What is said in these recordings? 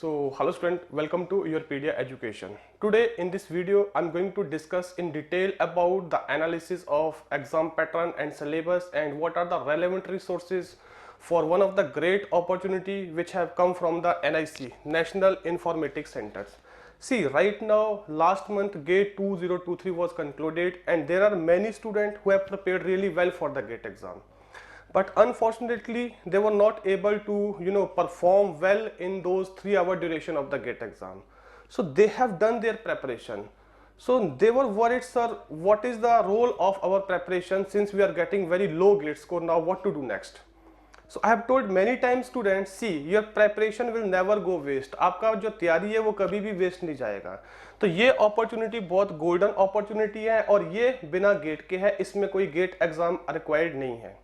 Hello student, welcome to your Pedia Education. Today in this video, I'm going to discuss in detail about the analysis of exam pattern and syllabus and what are the relevant resources for one of the great opportunity which have come from the NIC, National Informatics Centers. See, right now, last month GATE 2023 was concluded and there are many students who have prepared really well for the GATE exam. But unfortunately they were not able to perform well in those 3 hour duration of the GATE exam. So they have done their preparation. So they were worried, sir, what is the role of our preparation since we are getting very low GATE score, now what to do next? So I have told many times students, see, your preparation will never go waste. आपका जो तैयारी है वो कभी भी waste नहीं जाएगा. तो ये अपॉर्चुनिटी बहुत गोल्डन अपॉर्चुनिटी है और ये बिना गेट के है, इसमें कोई गेट एग्जाम रिक्वायर्ड नहीं है.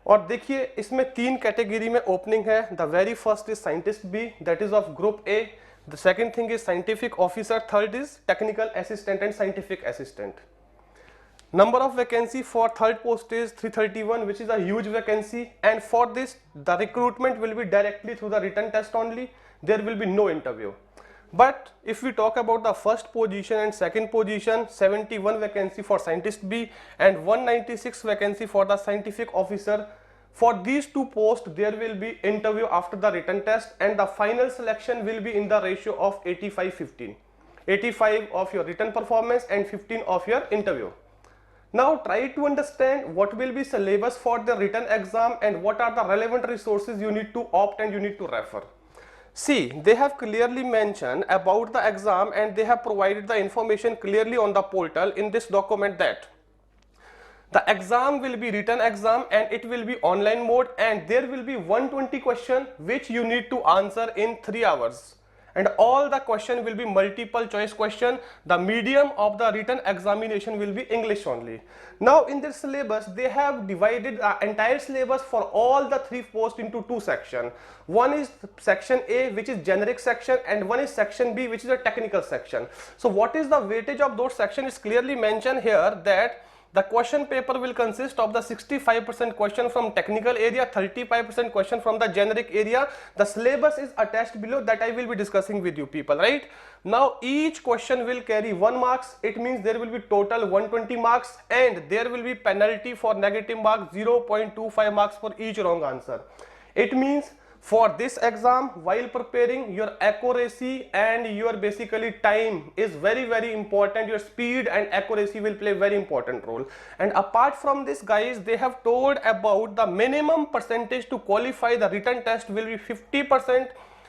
और देखिए इसमें 3 कैटेगरी में ओपनिंग है. The very first is scientist B, that is of group A. The second thing is scientific officer, third is technical assistant and scientific assistant. Number of vacancy for third post is 331, which is a huge vacancy, and for this the recruitment will be directly through the written test only. There will be no interview. But if we talk about the first position and second position, 71 vacancy for scientist B and 196 vacancy for the scientific officer. For these two posts there will be interview after the written test and the final selection will be in the ratio of 85-15. 85 of your written performance and 15 of your interview. Now try to understand what will be syllabus for the written exam and what are the relevant resources you need to opt and you need to refer. See, they have clearly mentioned about the exam and they have provided the information clearly on the portal in this document that the exam will be written exam and it will be online mode and there will be 120 question which you need to answer in 3 hours. And all the question will be multiple choice question. The medium of the written examination will be English only. Now in their syllabus they have divided the entire syllabus for all the 3 posts into 2 sections. One is section A, which is generic section, and one is section B, which is a technical section. So what is the weightage of those sections is clearly mentioned here that the question paper will consist of the 65% question from technical area, 35% question from the generic area. The syllabus is attached below that I will be discussing with you people, right? Now each question will carry 1 marks. It means there will be total 120 marks and there will be penalty for negative marks, 0.25 marks for each wrong answer. It means for this exam, while preparing, your accuracy and your basically time is very important. Your speed and accuracy will play very important role. And apart from this guys, they have told about the minimum percentage to qualify the written test will be 50%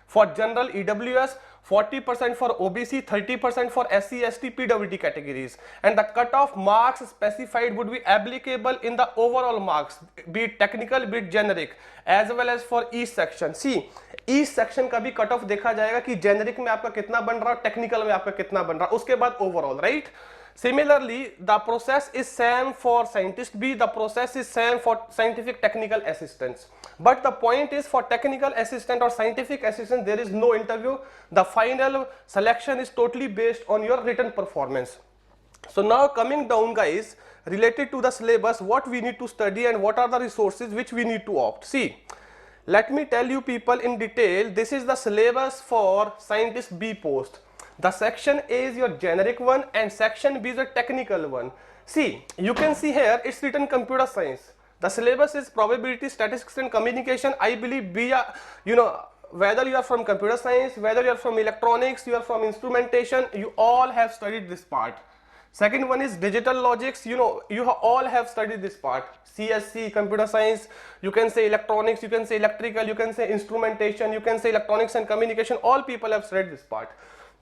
for general EWS, 40% for OBC, 30% for SC, ST, PWD categories, and the cutoff marks specified would be applicable in the overall marks, be it technical, be it generic, as well as for each section. See, each section का भी cutoff देखा जाएगा कि generic में आपका कितना बन रहा है, technical में आपका कितना बन रहा है, उसके बाद overall, right? Similarly, the process is same for scientist B, the process is same for scientific technical assistants. But the point is for technical assistant or scientific assistant, there is no interview. The final selection is totally based on your written performance. So now coming down guys, related to the syllabus, what we need to study and what are the resources which we need to opt. See, let me tell you people in detail, this is the syllabus for scientist B post. The section A is your generic one and section B is a technical one. See, you can see here it's written computer science. The syllabus is probability, statistics and communication. I believe whether you are from computer science, whether you are from electronics, you are from instrumentation, you all have studied this part. Second one is digital logics. You all have studied this part. CSC, computer science, you can say electronics, you can say electrical, you can say instrumentation, you can say electronics and communication. All people have studied this part.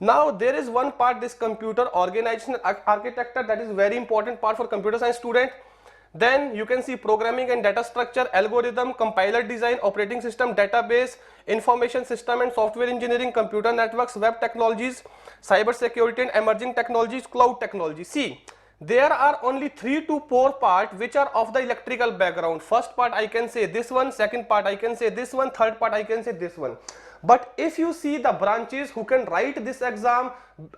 Now there is one part, this computer organization architecture, that is very important part for computer science student. Then you can see programming and data structure, algorithm, compiler design, operating system, database, information system and software engineering, computer networks, web technologies, cyber security and emerging technologies, cloud technology. See, there are only 3 to 4 part which are of the electrical background. First part I can say this one, second part I can say this one, third part I can say this one. But if you see the branches who can write this exam,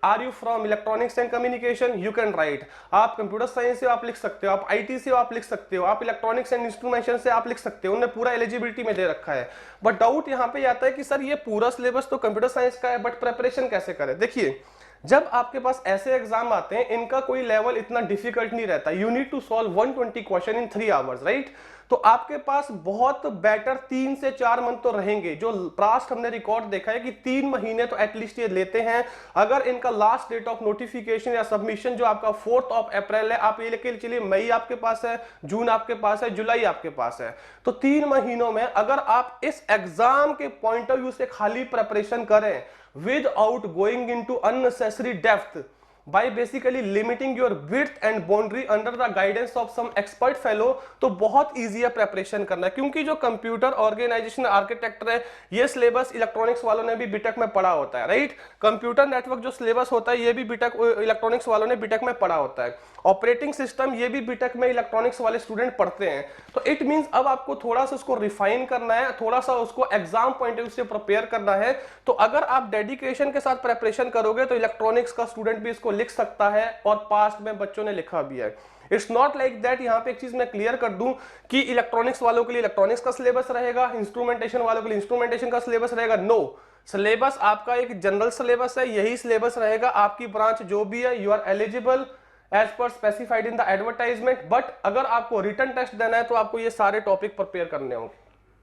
are you from electronics and communication, you can write. आप computer science से आप लिख सकते हो, आप IT से आप लिख सकते हो, आप इलेक्ट्रॉनिक्स एंड इंस्ट्रूमेंटेशन से आप लिख सकते हो, उन्होंने पूरा एलिजिबिलिटी में दे रखा है. बट डाउट यहाँ पे आता है कि सर ये पूरा सिलेबस तो कंप्यूटर साइंस का है, बट प्रिपरेशन कैसे करें. देखिए, जब आपके पास ऐसे एग्जाम आते हैं, इनका कोई लेवल इतना डिफिकल्ट नहीं रहता. You need to solve 120 question in 3 hours, right. तो आपके पास बहुत बेटर 3 से 4 मंथ तो रहेंगे. जो पास्ट हमने रिकॉर्ड देखा है कि 3 महीने तो एटलीस्ट ये लेते हैं. अगर इनका लास्ट डेट ऑफ नोटिफिकेशन या सबमिशन जो आपका 4 अप्रैल है, आप ये लेके चलिए मई आपके पास है, जून आपके पास है, जुलाई आपके पास है. तो 3 महीनों में अगर आप इस एग्जाम के पॉइंट ऑफ व्यू से खाली प्रिपरेशन करें without going into unnecessary depth, by basically limiting your width and boundary under the guidance of some expert fellow, तो बहुत ईजी है प्रेपरेशन करना. क्योंकि जो कंप्यूटर ऑर्गेनाइजेशन आर्किटेक्चर है, ये सिलेबस इलेक्ट्रॉनिक्स वालों ने भी बीटेक में पढ़ा होता है, राइट. कंप्यूटर नेटवर्क जो सिलेबस होता है, ये भी बीटेक इलेक्ट्रॉनिक्स वालों ने बीटेक में पढ़ा होता है. ऑपरेटिंग सिस्टम ये भी बीटेक में इलेक्ट्रॉनिक्स वाले स्टूडेंट पढ़ते हैं. तो इट मींस अब आपको थोड़ा सा उसको रिफाइन करना है, थोड़ा सा उसको एग्जाम पॉइंट ऑफ व्यू से प्रिपेयर करना है. तो अगर आप डेडिकेशन के साथ प्रिपरेशन करोगे तो इलेक्ट्रॉनिक्स का स्टूडेंट भी इसको लिख सकता है, और पास्ट में बच्चों ने लिखा भी है. It's not like that. यहां पे एक चीज मैं क्लियर कर दूं कि इलेक्ट्रॉनिक्स वालों के लिए इलेक्ट्रॉनिक्स का सिलेबस रहेगा, इंस्ट्रूमेंटेशन वालों के लिए इंस्ट्रूमेंटेशन का सिलेबस रहेगा. नो, सिलेबस आपका एक जनरल सिलेबस है, यही सिलेबस रहेगा. आपकी ब्रांच जो भी है, you are eligible as per specified in the advertisement. But अगर आपको रिटन टेस्ट देना है तो आपको ये सारे टॉपिक प्रिपेयर करने होंगे.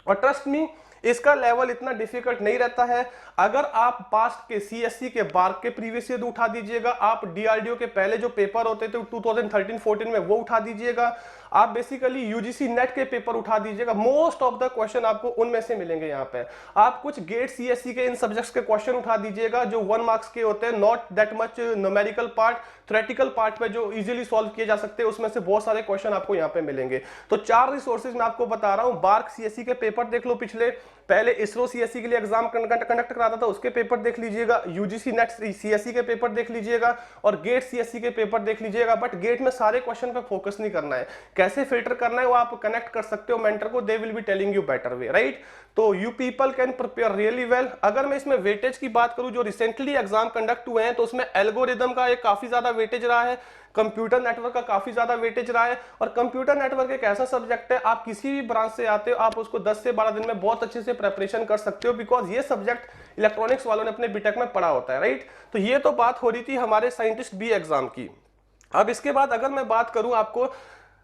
और ट्रस्ट मी, इसका लेवल इतना डिफिकल्ट नहीं रहता है. अगर आप पास्ट के सीएससी के बार्क के प्रीवियस ईयर उठा दीजिएगा, आप डीआरडीओ के पहले जो पेपर होते थे 2013-14 में वो उठा दीजिएगा, आप बेसिकली यूजीसी नेट के पेपर उठा दीजिएगा, मोस्ट ऑफ द क्वेश्चन आपको उनमें से मिलेंगे. यहाँ पे आप कुछ गेट सीएससी के इन सब्जेक्ट्स के क्वेश्चन उठा दीजिएगा जो 1 मार्क्स के होते हैं, not that much numerical part, theoretical part पे जो इजीली सॉल्व किए जा सकते हैं, उसमें से बहुत सारे क्वेश्चन आपको यहाँ पे मिलेंगे. तो 4 रिसोर्सेज मैं आपको बता रहा हूँ. बार्क सीएससी के पेपर देख लो पिछले, पहले इसरो सीएससी के लिए एग्जाम कंडक्ट कराता था, उसके पेपर देख लीजिएगा, यूजीसी नेट सीएससी के पेपर देख लीजिएगा, और गेट सीएससी के पेपर देख लीजिएगा. बट गेट में सारे क्वेश्चन पे फोकस नहीं करना है. कैसे फिल्टर करना है वो आप कनेक्ट कर सकते हो मेंटर को, they will be telling you better way, right. तो you people can prepare really well. अगर मैं इसमें वेटेज की बात करूं, जो रिसेंटली एग्जाम कंडक्ट हुए हैं, तो उसमें एल्गोरिदम का एक काफी ज्यादा वेटेज रहा है, कंप्यूटर नेटवर्क का काफी ज्यादा वेटेज रहा है. और कंप्यूटर नेटवर्क एक ऐसा सब्जेक्ट है, आप किसी भी ब्रांच से आते हो, आप उसको 10 से 12 दिन में बहुत अच्छे से प्रिपरेशन कर सकते हो, बिकॉज ये सब्जेक्ट इलेक्ट्रॉनिक्स वालों ने अपने बीटेक में पढ़ा होता है, राइट. तो ये तो बात हो रही थी हमारे साइंटिस्ट बी एग्जाम की. अब इसके बाद अगर मैं बात करूं आपको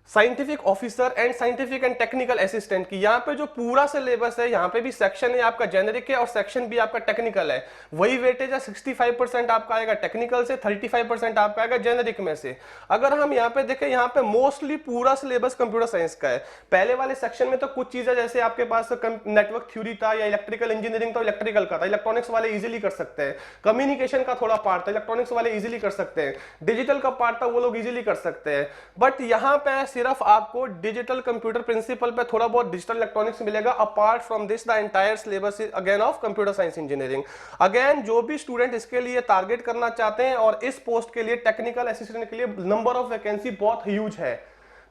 scientific officer and scientific and technical assistant की, यहाँ पे जो पूरा सिलेबस है, यहाँ पे भी सेक्शन है आपका जेनेरिक है और सेक्शन भी आपका टेक्निकल है. वही वेटेज है, 65% आपका आएगा टेक्निकल से, 35% आपका आएगा जेनेरिक में से. अगर हम यहाँ पे देखें, यहाँ पे मोस्टली पूरा सिलेबस कंप्यूटर साइंस का है. पहले वाले सेक्शन में तो कुछ चीजें जैसे आपके पास नेटवर्क थ्योरी था या इलेक्ट्रिकल इंजीनियरिंग तो इलेक्ट्रिकल का था, इलेक्ट्रॉनिक्स वाले इजिली कर सकते हैं. कम्युनिकेशन का थोड़ा पार्ट था, इलेक्ट्रॉनिक्स वाले इजिली कर सकते हैं. डिजिटल का पार्ट था, वो लोग इजिली कर सकते हैं. बट यहाँ पे सिर्फ आपको डिजिटल कंप्यूटर प्रिंसिपल पे थोड़ा बहुत डिजिटल इलेक्ट्रॉनिक्स मिलेगा. Apart from this the entire syllabus is again of computer science engineering. Again जो भी स्टूडेंट इसके लिए टारगेट करना चाहते हैं, और इस पोस्ट के लिए टेक्निकल असिस्टेंट के लिए नंबर ऑफ वैकेंसी बहुत ह्यूज है.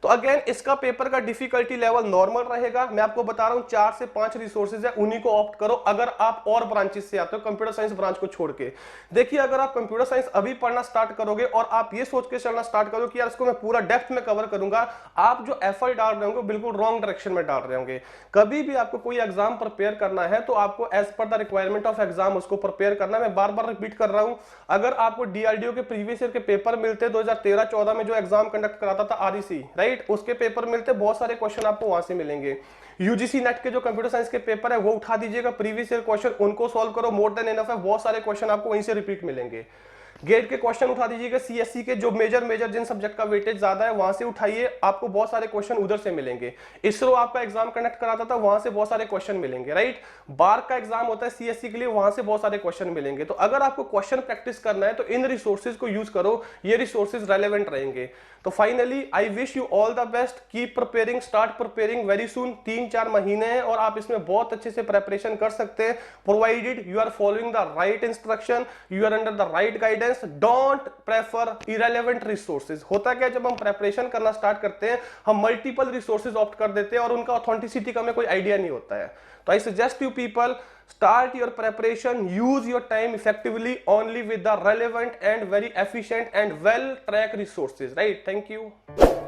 तो अगेन इसका पेपर का डिफिकल्टी लेवल नॉर्मल रहेगा. मैं आपको बता रहा हूं 4 से 5 रिसोर्सेज है, उन्हीं को ऑप्ट करो अगर आप और ब्रांचेस से आते हो कंप्यूटर साइंस ब्रांच को छोड़ के. देखिए, अगर आप कंप्यूटर साइंस अभी पढ़ना स्टार्ट करोगे और आप ये सोच के चलना स्टार्ट करोगे कि यार इसको मैं पूरा डेप्थ में कवर करूंगा, आप जो एफर्ट डाल रहे होंगे बिल्कुल रॉन्ग डायरेक्शन में डाल रहे होंगे. कभी भी आपको कोई एग्जाम प्रिपेयर करना है तो आपको as per the requirement of exam उसको प्रिपेयर करना. मैं बार बार रिपीट कर रहा हूं, अगर आपको डीआरडीओ के प्रीवियस ईयर के पेपर मिलते 2013-14 में जो एग्जाम कंडक्ट कराता था आरईसी, राइट, उसके पेपर मिलते, बहुत सारे क्वेश्चन आपको वहां से मिलेंगे. यूजीसी नेट के जो कंप्यूटर साइंस के पेपर है वो उठा दीजिएगा, प्रीवियस ईयर क्वेश्चन उनको सॉल्व करो, मोर देन इनफ है. बहुत सारे क्वेश्चन आपको वहीं से रिपीट मिलेंगे. गेट के क्वेश्चन उठा दीजिएगा, सीएससी के जो मेजर जिन सब्जेक्ट का वेटेज ज्यादा है वहां से उठाइए, आपको बहुत सारे क्वेश्चन उधर से मिलेंगे. इसरो आपका एग्जाम कंडक्ट कराता था, वहां से बहुत सारे क्वेश्चन मिलेंगे, राइट. बार्क का एग्जाम होता है सीएससी के लिए, वहां से बहुत सारे क्वेश्चन मिलेंगे. तो अगर आपको क्वेश्चन प्रैक्टिस करना है तो इन रिसोर्सेज को यूज करो, ये रिसोर्सेज रेलेवेंट रहेंगे. तो finally I wish you all the best, keep preparing, start preparing very soon. 3-4 महीने हैं और आप इसमें बहुत अच्छे से प्रिपरेशन कर सकते हैं, provided you are following the right instruction, you are under the right guidance. Students don't prefer irrelevant resources. होता क्या, जब हम प्रेपरेशन करना स्टार्ट करते हैं हम मल्टीपल रिसोर्सेज ऑप्ट कर देते हैं और उनका ऑथेंटिसिटी का हमें कोई आइडिया नहीं होता है। तो I suggest you people, start your preparation, use your time effectively only with the relevant and very efficient and well tracked resources, right? Thank you.